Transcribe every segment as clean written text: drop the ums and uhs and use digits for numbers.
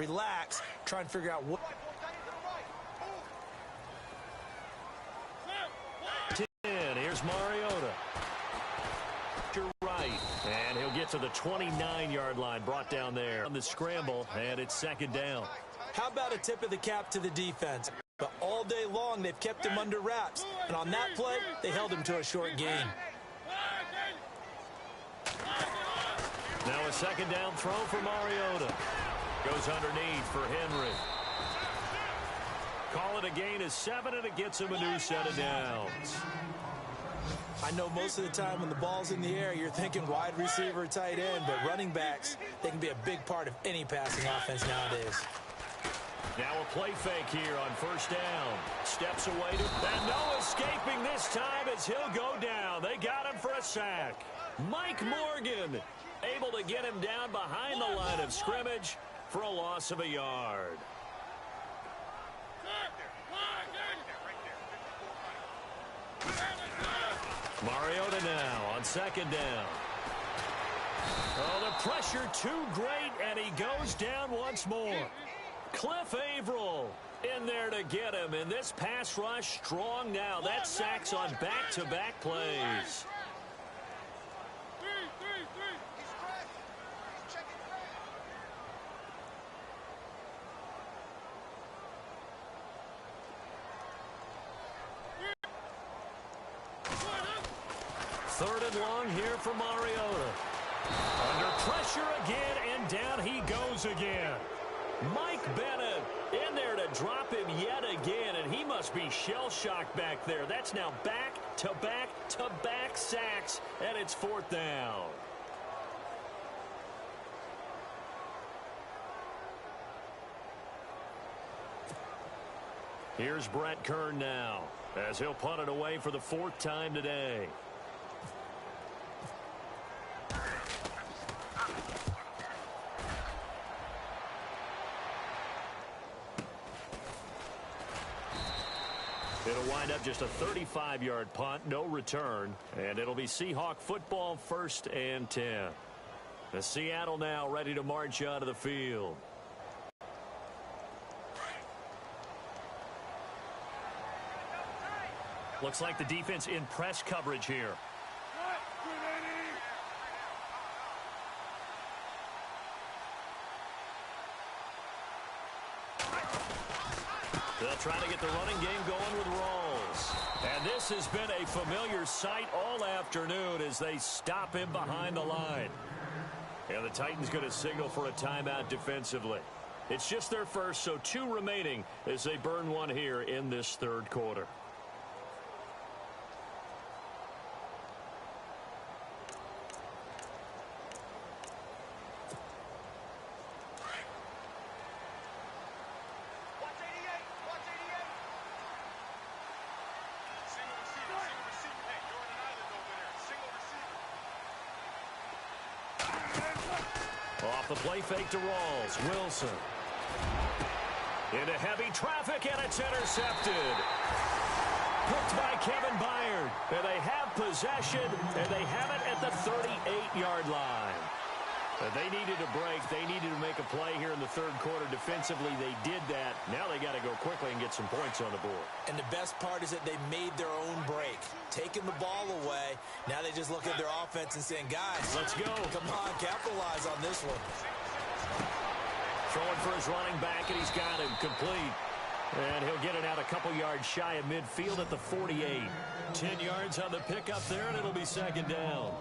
relax, try and figure out what. Here's Mariota. You're right. And he'll get to the 29-yard line, brought down there on the scramble, and it's second down. How about a tip of the cap to the defense? But all day long, they've kept him under wraps. And on that play, they held him to a short gain. Now a second down throw for Mariota. Goes underneath for Henry. Call it a gain of 7, and it gets him a new set of downs. I know most of the time when the ball's in the air, you're thinking wide receiver, tight end, but running backs, they can be a big part of any passing offense nowadays. Now a play fake here on first down. Steps away to, and no escaping this time as he'll go down. They got him for a sack. Mike Morgan able to get him down behind the line of scrimmage for a loss of a yard. Mariota now on second down. Oh, the pressure too great, and he goes down once more. Cliff Averill in there to get him, and this pass rush strong now. That sacks on back-to-back plays. Third and long here for Mariota. Under pressure again, and down he goes again. Mike Bennett in there to drop him yet again, and he must be shell-shocked back there. That's now back-to-back-to-back sacks, and it's fourth down. Here's Brett Kern now, as he'll punt it away for the fourth time today. It'll wind up just a 35-yard punt, no return, and it'll be Seahawk football, 1st and 10. The Seattle now ready to march out of the field. Looks like the defense in press coverage here. They'll try to get the running game going with Rawls. And this has been a familiar sight all afternoon as they stop him behind the line. And the Titans going to signal for a timeout defensively. It's just their first, so 2 remaining as they burn one here in this third quarter. Off the play fake to Rawls. Wilson. Into heavy traffic, and it's intercepted. Picked by Kevin Byard. And they have possession, and they have it at the 38-yard line. They needed a break. They needed to make a play here in the third quarter. Defensively, they did that. Now they got to go quickly and get some points on the board. And the best part is that they made their own break. Taking the ball away. Now they just look at their offense and saying, guys, let's go. Come on, capitalize on this one. Throwing for his running back, and he's got him complete. And he'll get it out a couple yards shy of midfield at the 48. 10 yards on the pickup there, and it'll be second down.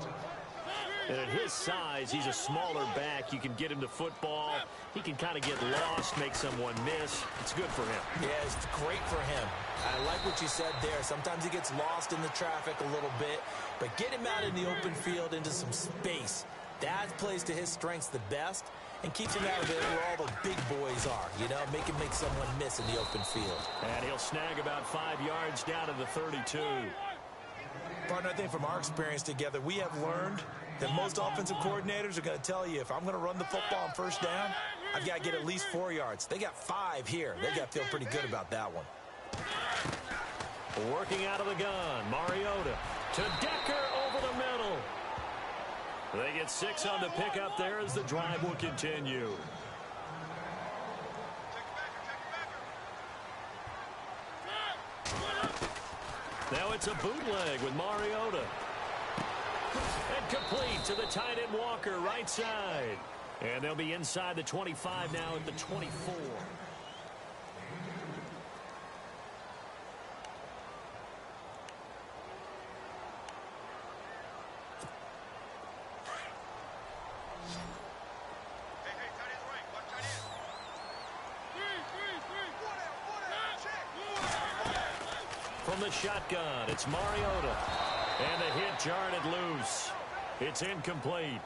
And at his size, he's a smaller back. You can get him to football. He can kind of get lost, make someone miss. It's good for him. Yeah, it's great for him. I like what you said there. Sometimes he gets lost in the traffic a little bit. But get him out in the open field into some space. That plays to his strengths the best and keeps him out of it where all the big boys are. You know, make him make someone miss in the open field. And he'll snag about 5 yards down to the 32. Partner, I think from our experience together, we have learned that most offensive coordinators are going to tell you, if I'm going to run the football on first down, I've got to get at least 4 yards. They got 5 here. They got to feel pretty good about that one. Working out of the gun, Mariota to Decker over the middle. They get 6 on the pickup there as the drive will continue. Now it's a bootleg with Mariota. And complete to the tight end Walker, right side. And they'll be inside the 25 now at the 24. From the shotgun, it's Mariota. And the hit jarred it loose. It's incomplete.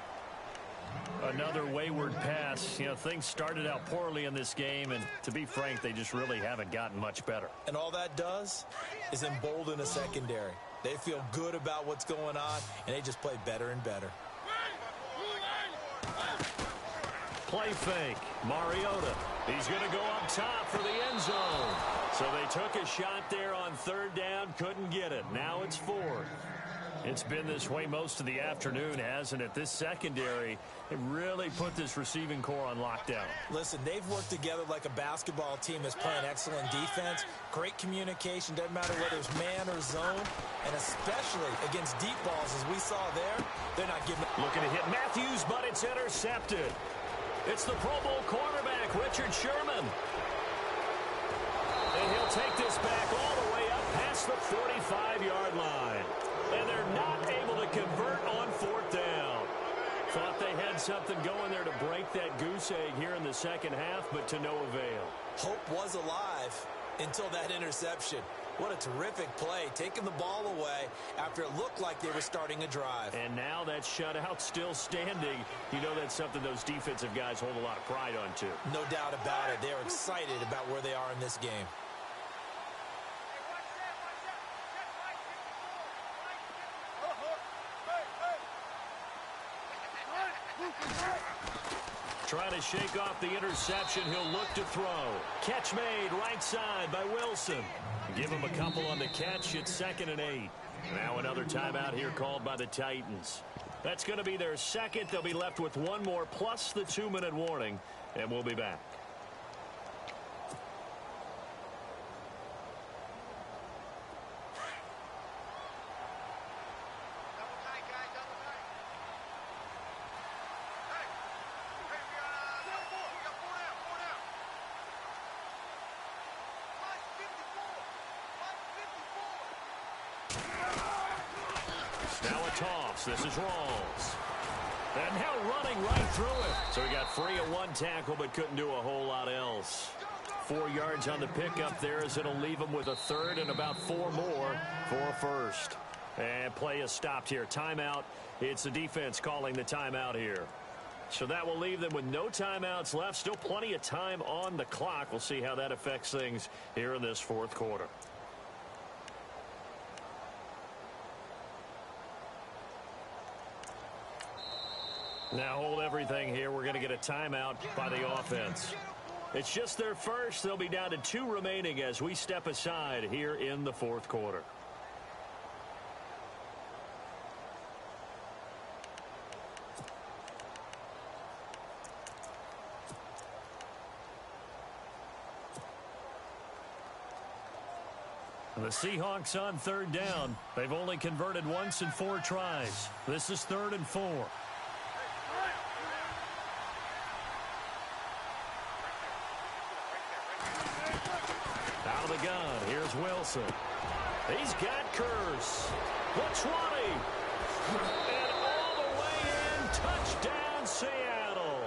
Another wayward pass. You know, things started out poorly in this game, and to be frank, they just really haven't gotten much better. And all that does is embolden a secondary. They feel good about what's going on, and they just play better and better. Play fake. Mariota. He's going to go up top for the end zone. So they took a shot there on third down, couldn't get it. Now it's fourth. It's been this way most of the afternoon, hasn't it? This secondary, it really put this receiving core on lockdown. Listen, they've worked together like a basketball team that's playing excellent defense. Great communication, doesn't matter whether it's man or zone. And especially against deep balls, as we saw there, they're not giving. Looking to hit Matthews, but it's intercepted. It's the Pro Bowl quarterback, Richard Sherman. And he'll take this back all the way up past the 45-yard line. And they're not able to convert on fourth down. Thought they had something going there to break that goose egg here in the second half, but to no avail. Hope was alive until that interception. What a terrific play, taking the ball away after it looked like they were starting a drive. And now that shutout still standing. You know that's something those defensive guys hold a lot of pride on, too. No doubt about it. They're excited about where they are in this game. Trying to shake off the interception. He'll look to throw. Catch made right side by Wilson. Give him a couple on the catch. It's 2nd and 8. Now another timeout here called by the Titans. That's going to be their second. They'll be left with one more plus the 2-minute warning, and we'll be back. Now a toss. This is Rawls. And now running right through it. So he got free of one tackle but couldn't do a whole lot else. 4 yards on the pickup there as it'll leave him with a third and about 4 more for a first. And play is stopped here. Timeout. It's the defense calling the timeout here. So that will leave them with no timeouts left. Still plenty of time on the clock. We'll see how that affects things here in this fourth quarter. Now hold everything here. We're going to get a timeout by the offense. It's just their first. They'll be down to 2 remaining as we step aside here in the fourth quarter. The Seahawks on third down. They've only converted once in 4 tries. This is 3rd and 4. Out of the gun, here's Wilson. He's got Curse. The 20. And all the way in, touchdown Seattle.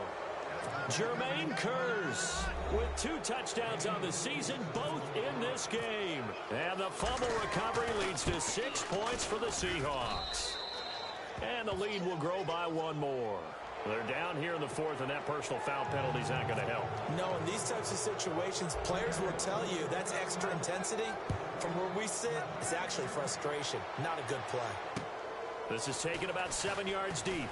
Jermaine Curse with 2 touchdowns on the season, both in this game. And the fumble recovery leads to 6 points for the Seahawks. And the lead will grow by 1 more. They're down here in the fourth, and that personal foul penalty is not going to help. No, in these types of situations, players will tell you that's extra intensity. From where we sit, it's actually frustration, not a good play. This is taken about 7 yards deep.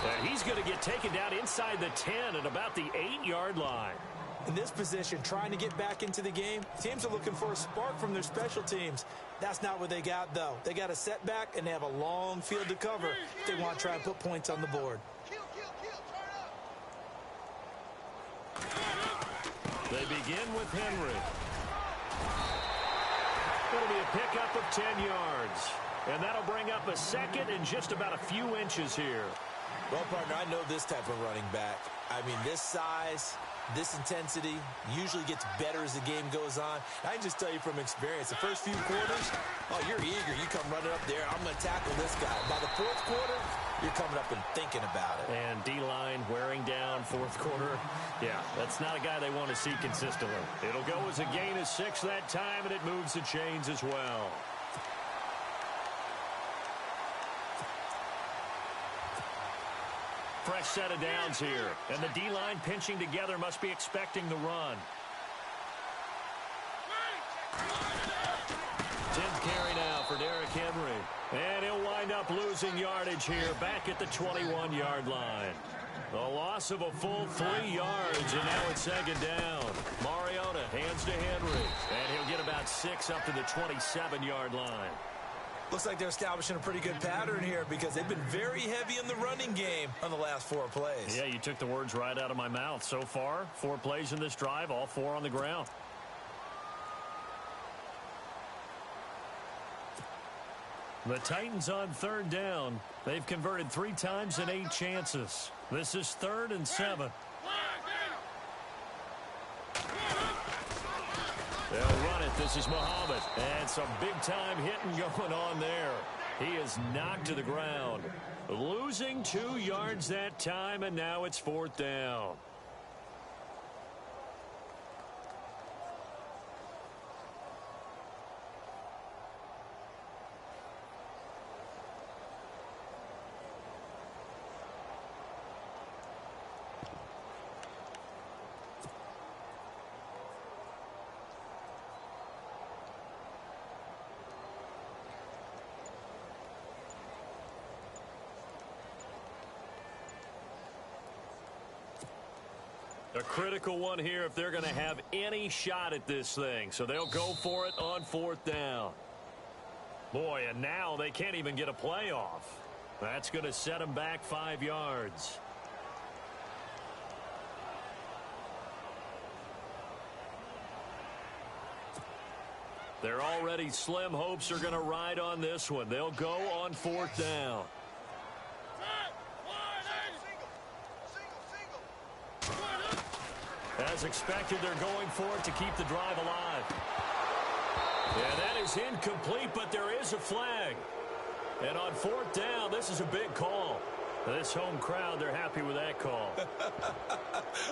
And he's going to get taken down inside the 10 at about the 8-yard line. In this position, trying to get back into the game, teams are looking for a spark from their special teams. That's not what they got, though. They got a setback, and they have a long field to cover if they want to try and put points on the board. They begin with Henry. It'll be a pickup of 10 yards. And that'll bring up a second and just about a few inches here. Well, partner, I know this type of running back. I mean, this size, this intensity usually gets better as the game goes on. I can just tell you from experience, the first few quarters, oh, you're eager. You come running up there, I'm going to tackle this guy. By the fourth quarter, you're coming up and thinking about it. And D-line wearing down fourth quarter. Yeah, that's not a guy they want to see consistently. It'll go as a gain of 6 that time, and it moves the chains as well. Fresh set of downs here. And the D-line pinching together must be expecting the run. 10th carry now for Derrick Henry. And he'll wind up losing yardage here back at the 21-yard line. A loss of a full 3 yards, and now it's second down. Mariota hands to Henry. And he'll get about 6 up to the 27-yard line. Looks like they're establishing a pretty good pattern here because they've been very heavy in the running game on the last 4 plays. Yeah, you took the words right out of my mouth. So far, 4 plays in this drive, all 4 on the ground. The Titans on third down. They've converted 3 times in 8 chances. This is 3rd and 7. They'll run it. This is Muhammad. And some big-time hitting going on there. He is knocked to the ground. Losing 2 yards that time, and now it's 4th down. A critical one here if they're going to have any shot at this thing. So they'll go for it on 4th down. Boy, and now they can't even get a play off. That's going to set them back 5 yards. Their already slim hopes are going to ride on this one. They'll go on 4th down. As expected, they're going for it to keep the drive alive. Yeah, that is incomplete, but there is a flag. And on 4th down, this is a big call. This home crowd, they're happy with that call.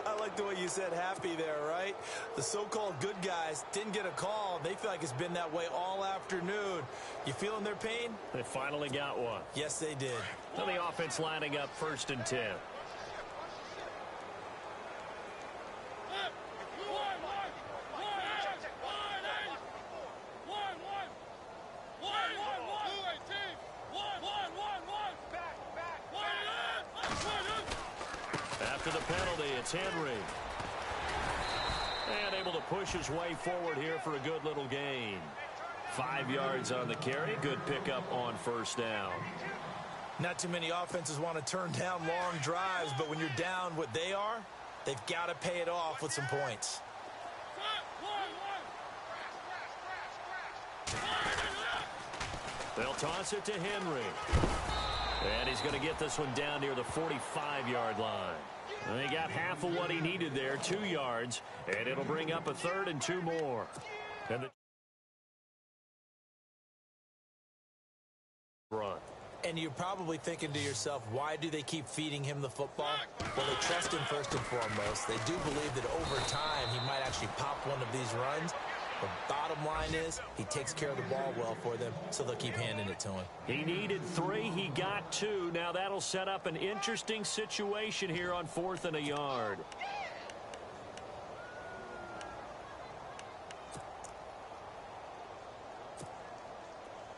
I like the way you said happy there, right? The so-called good guys didn't get a call. They feel like it's been that way all afternoon. You feeling their pain? They finally got one. Yes, they did. So the offense lining up 1st and 10. After the penalty, it's Henry. And able to push his way forward here for a good little gain. 5 yards on the carry. Good pickup on 1st down. Not too many offenses want to turn down long drives, but when you're down what they are, they've got to pay it off with some points. They'll toss it to Henry. And he's going to get this one down near the 45-yard line. And he got half of what he needed there, 2 yards, and it'll bring up a 3rd and 2 more. And the run. And you're probably thinking to yourself, why do they keep feeding him the football? Well, they trust him first and foremost. They do believe that over time he might actually pop one of these runs. The bottom line is he takes care of the ball well for them, so they'll keep handing it to him. He needed 3. He got 2. Now that'll set up an interesting situation here on 4th and a yard.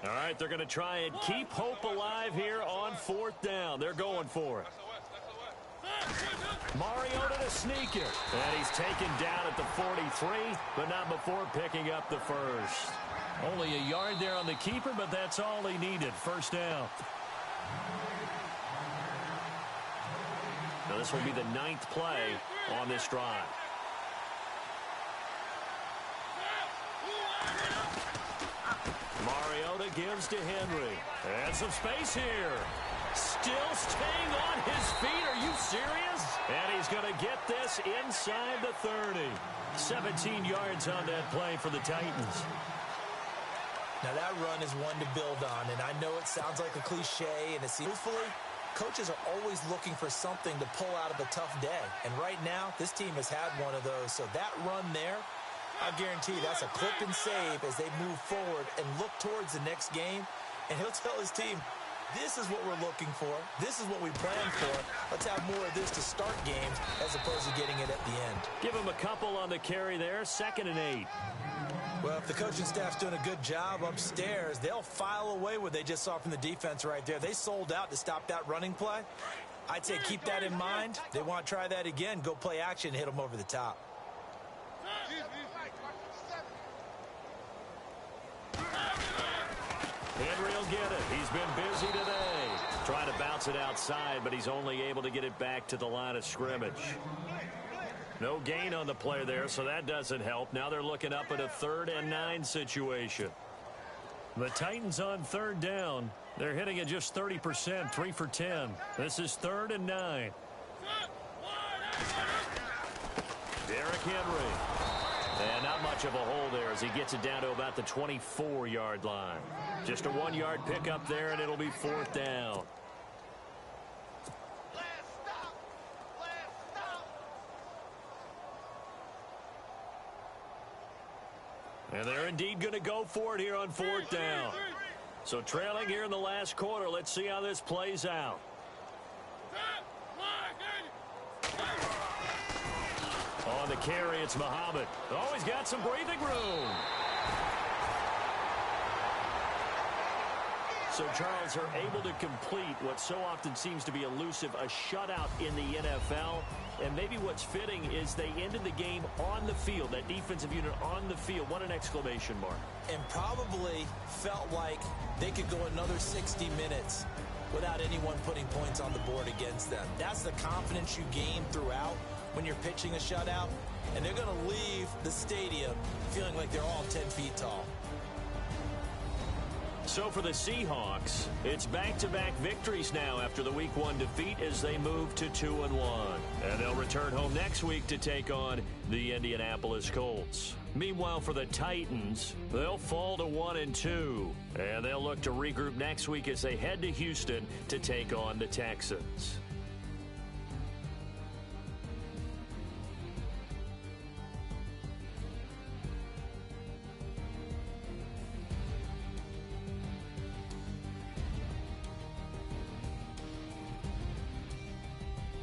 All right, they're going to try and keep hope alive here on 4th down. They're going for it. Mariota to sneak it. And he's taken down at the 43, but not before picking up the first. Only a yard there on the keeper, but that's all he needed. 1st down. Now this will be the 9th play on this drive. it gives to Henry. And some space here. Still staying on his feet. Are you serious? And he's going to get this inside the 30. 17 yards on that play for the Titans. Now that run is one to build on, and I know it sounds like a cliche, and it's truthfully, coaches are always looking for something to pull out of a tough day. And right now, this team has had one of those. So that run there, I guarantee you that's a clip and save as they move forward and look towards the next game. And he'll tell his team, this is what we're looking for. This is what we plan for. Let's have more of this to start games as opposed to getting it at the end. Give him a couple on the carry there. 2nd and 8. Well, if the coaching staff's doing a good job upstairs, they'll file away what they just saw from the defense right there. They sold out to stop that running play. I'd say keep that in mind. They want to try that again. Go play action, hit them over the top. Henry will get it. He's been busy today. Trying to bounce it outside, but he's only able to get it back to the line of scrimmage. No gain on the play there, so that doesn't help. Now they're looking up at a 3rd and 9 situation. The Titans on 3rd down. They're hitting at just 30%, 3 for 10. This is 3rd and 9. Derrick Henry. And not much of a hole there as he gets it down to about the 24-yard line. Just a 1-yard pickup there, and it'll be 4th down. And they're indeed going to go for it here on 4th down. So trailing here in the last quarter. Let's see how this plays out. On the carry, it's Muhammad. Oh, he's got some breathing room. So Charles are able to complete what so often seems to be elusive, a shutout in the NFL. And maybe what's fitting is they ended the game on the field, that defensive unit on the field. What an exclamation mark. And probably felt like they could go another 60 minutes without anyone putting points on the board against them. That's the confidence you gain throughout when you're pitching a shutout. And they're going to leave the stadium feeling like they're all 10 feet tall. So for the Seahawks, it's back-to-back victories now after the Week 1 defeat as they move to 2-1. And they'll return home next week to take on the Indianapolis Colts. Meanwhile, for the Titans, they'll fall to 1-2. And they'll look to regroup next week as they head to Houston to take on the Texans.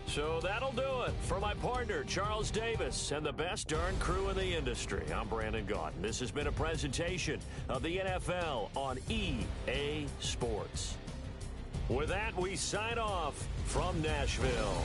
So that'll do it. For my partner, Charles Davis, and the best darn crew in the industry, I'm Brandon Gaudin. This has been a presentation of the NFL on EA Sports. With that, we sign off from Nashville.